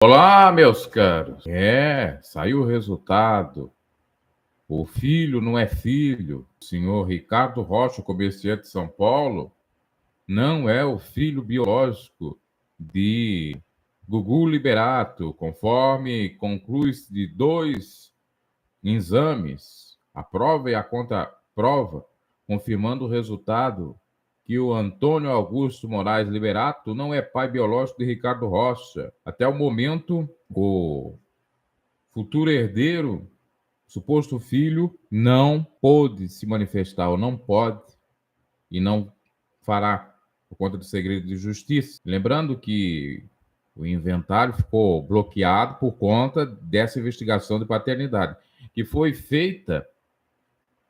Olá, meus caros. Saiu o resultado. O filho não é filho. O senhor Ricardo Rocha, comerciante de São Paulo, não é o filho biológico de Gugu Liberato, conforme conclui-se de 2 exames, a prova e a contraprova, confirmando o resultado que o Antônio Augusto Moraes Liberato não é pai biológico de Ricardo Rocha. Até o momento, o futuro herdeiro, suposto filho, não pôde se manifestar, ou não pode, e não fará, por conta do segredo de justiça. Lembrando que o inventário ficou bloqueado por conta dessa investigação de paternidade, que foi feita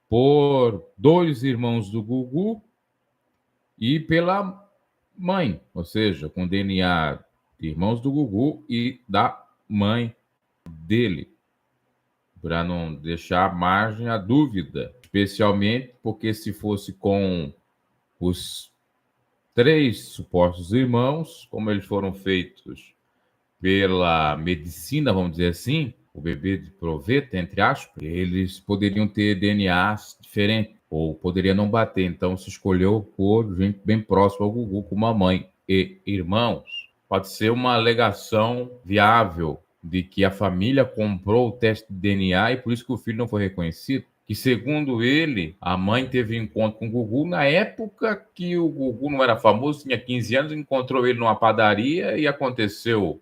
por 2 irmãos do Gugu e pela mãe, ou seja, com DNA de irmãos do Gugu e da mãe dele, para não deixar margem à dúvida, especialmente porque se fosse com os 3 supostos irmãos, como eles foram feitos pela medicina, vamos dizer assim, o bebê de proveta, entre aspas, eles poderiam ter DNAs diferentes, ou poderia não bater. Então se escolheu por gente bem próxima ao Gugu, como a mãe e irmãos. Pode ser uma alegação viável de que a família comprou o teste de DNA e por isso que o filho não foi reconhecido. Que, segundo ele, a mãe teve encontro com o Gugu na época que o Gugu não era famoso, tinha 15 anos, encontrou ele numa padaria e aconteceu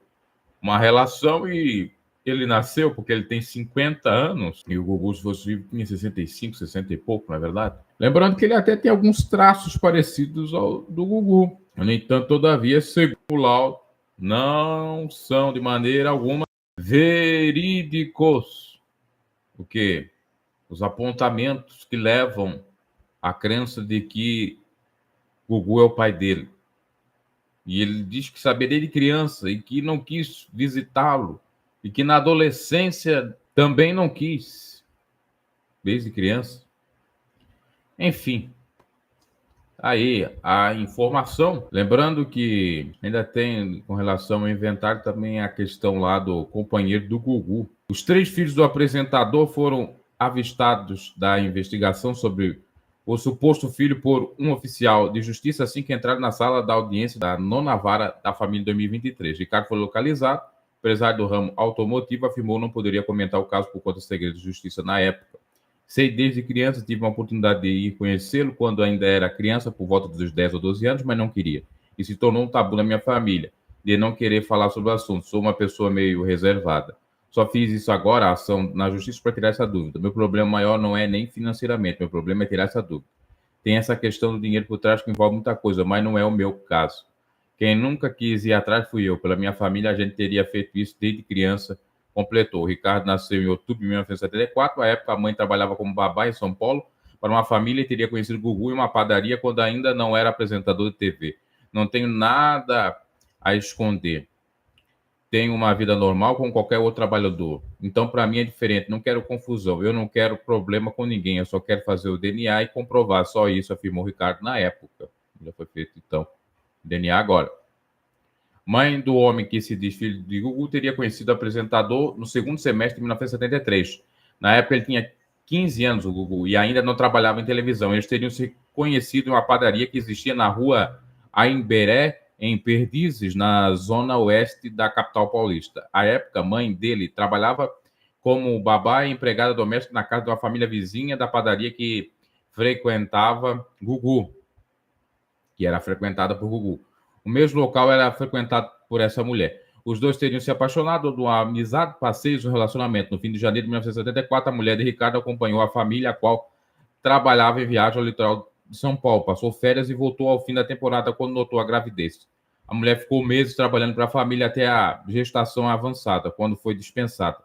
uma relação e ele nasceu porque ele tem 50 anos e o Gugu, se fosse vivo, tinha 65, 60 e pouco, não é verdade? Lembrando que ele até tem alguns traços parecidos ao do Gugu. No entanto, todavia, segundo o laudo, não são de maneira alguma verídicos. O que? Os apontamentos que levam à crença de que Gugu é o pai dele. E ele diz que sabia desde criança e que não quis visitá-lo. E que na adolescência também não quis, desde criança. Enfim, aí a informação. Lembrando que ainda tem, com relação ao inventário, também a questão lá do companheiro do Gugu. Os 3 filhos do apresentador foram avistados da investigação sobre o suposto filho por um oficial de justiça assim que entraram na sala da audiência da 9ª Vara da Família em 2023. Ricardo foi localizado. O empresário do ramo automotivo afirmou não poderia comentar o caso por conta do segredo de justiça na época. Sei desde criança, tive uma oportunidade de ir conhecê-lo quando ainda era criança, por volta dos 10 ou 12 anos, mas não queria. E se tornou um tabu na minha família, de não querer falar sobre o assunto. Sou uma pessoa meio reservada. Só fiz isso agora, a ação na justiça, para tirar essa dúvida. Meu problema maior não é nem financeiramente, meu problema é tirar essa dúvida. Tem essa questão do dinheiro por trás que envolve muita coisa, mas não é o meu caso. Quem nunca quis ir atrás fui eu. Pela minha família, a gente teria feito isso desde criança. Completou. O Ricardo nasceu em outubro de 1974. À época, a mãe trabalhava como babá em São Paulo para uma família e teria conhecido Gugu em uma padaria quando ainda não era apresentador de TV. Não tenho nada a esconder. Tenho uma vida normal como qualquer outro trabalhador. Então, para mim é diferente. Não quero confusão. Eu não quero problema com ninguém. Eu só quero fazer o DNA e comprovar. Só isso, afirmou o Ricardo na época. Já foi feito, então, DNA agora. Mãe do homem que se diz filho de Gugu teria conhecido o apresentador no segundo semestre de 1973. Na época ele tinha 15 anos, o Gugu, e ainda não trabalhava em televisão. Eles teriam se conhecido em uma padaria que existia na rua Aimberé, em Perdizes, na zona oeste da capital paulista. À época, a mãe dele trabalhava como babá e empregada doméstica na casa de uma família vizinha da padaria que frequentava Gugu, que era frequentada por Gugu. O mesmo local era frequentado por essa mulher. Os dois teriam se apaixonado de uma amizade, passeios e um relacionamento. No fim de janeiro de 1974, a mulher de Ricardo acompanhou a família, a qual trabalhava em viagem ao litoral de São Paulo. Passou férias e voltou ao fim da temporada quando notou a gravidez. A mulher ficou meses trabalhando para a família até a gestação avançada, quando foi dispensada.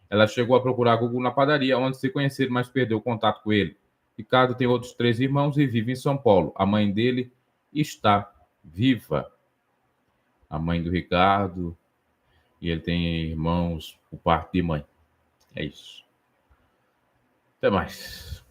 Ela chegou a procurar Gugu na padaria, onde se conheceram, mas perdeu o contato com ele. Ricardo tem outros 3 irmãos e vive em São Paulo. A mãe dele está viva. A mãe do Ricardo, e ele tem irmãos por parte de mãe. É isso. Até mais.